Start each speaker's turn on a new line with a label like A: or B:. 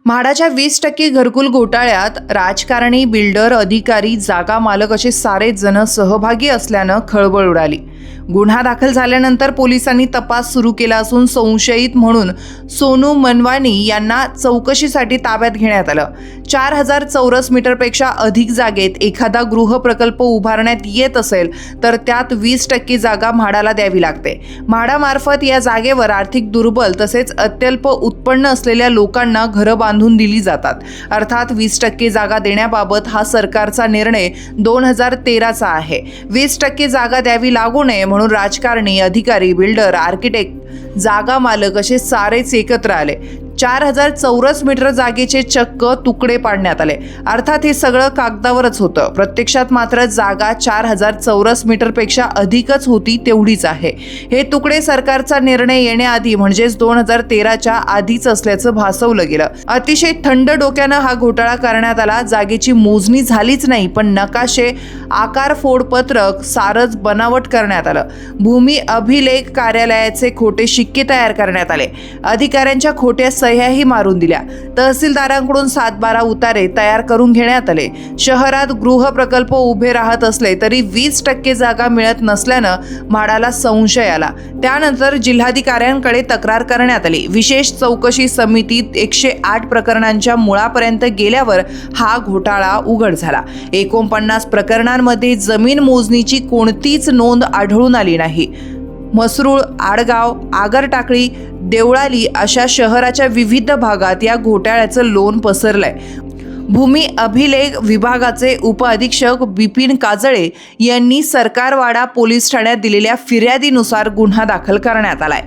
A: म्हाडाच्या 20% घरकुल घोटाळ्यात राजकारणी, बिल्डर, अधिकारी, जागा मालक असे सारेच जण सहभागी असल्यानं खळबळ उडाली। गुन्हा दाखल झाल्यानंतर पोलिसांनी तपास सुरू केला असून संशयित म्हणून सोनू मनवानी यांना चौकशीसाठी ताब्यात घेण्यात आलं। 4000 चौरस मीटरपेक्षा अधिक जागेत एखादा गृह प्रकल्प उभारण्यात येत असेल तर त्यात 20% जागा म्हाडाला द्यावी लागते। म्हाडामार्फत या जागेवर आर्थिक दुर्बल तसेच अत्यल्प उत्पन्न असलेल्या लोकांना घरं बांधून दिली जातात। अर्थात 20% जागा देण्याबाबत हा सरकारचा निर्णय 2013चा आहे। 20% जागा द्यावी लागू नये म्हणून राजकारणी, अधिकारी, बिल्डर, आर्किटेक्ट, जागा मालक असे सारेच एकत्र आले। 4000 चौरस मीटर जागेचे चक्क तुकडे पाडण्यात आले। अर्थात हे सगळं कागदावरच होतं, प्रत्यक्षात मात्र जागा 4000 चौरस मीटरपेक्षा अधिकच होती तेवढीच आहे। हे तुकडे सरकारचा निर्णय येण्याआधी म्हणजेच 2013च्या आधीच असल्याचं भासवलं गेलं। अतिशय थंड डोक्यानं हा घोटाळा करण्यात आला। जागेची मोजणी झालीच नाही, पण नकाशे, आकार फोडपत्रक सारच बनावट करण्यात आलं। भूमी अभिलेख कार्यालयाचे खोटे शिक्के तयार करण्यात आले। अधिकाऱ्यांच्या खोट्या सह्याही मारून दिल्या। तहसीलदारांकडून 7-12 उतारे तयार करून घेण्यात आले। शहरात गृह प्रकल्प उभे राहत असले तरी 20% जागा मिळत नसल्यानं म्हाडाला संशय आला। त्यानंतर जिल्हाधिकाऱ्यांकडे तक्रार करण्यात आली। विशेष चौकशी समितीत 108 प्रकरणांच्या मुळापर्यंत गेल्यावर हा घोटाळा उघड झाला। 49 प्रकरणांमध्ये जमीन मोजणीची कोणतीच नोंद आढळून आली नाही। मसरूळ, आडगाव, आगरटाकळी, देवळाली अशा शहराच्या विविध भागात या घोटाळ्याचं लोण पसरलंय। भूमी अभिलेख विभागाचे उपअधीक्षक बिपिन काजळे यांनी सरकारवाडा पोलीस ठाण्यात दिलेल्या फिर्यादीनुसार गुन्हा दाखल करण्यात आलाय।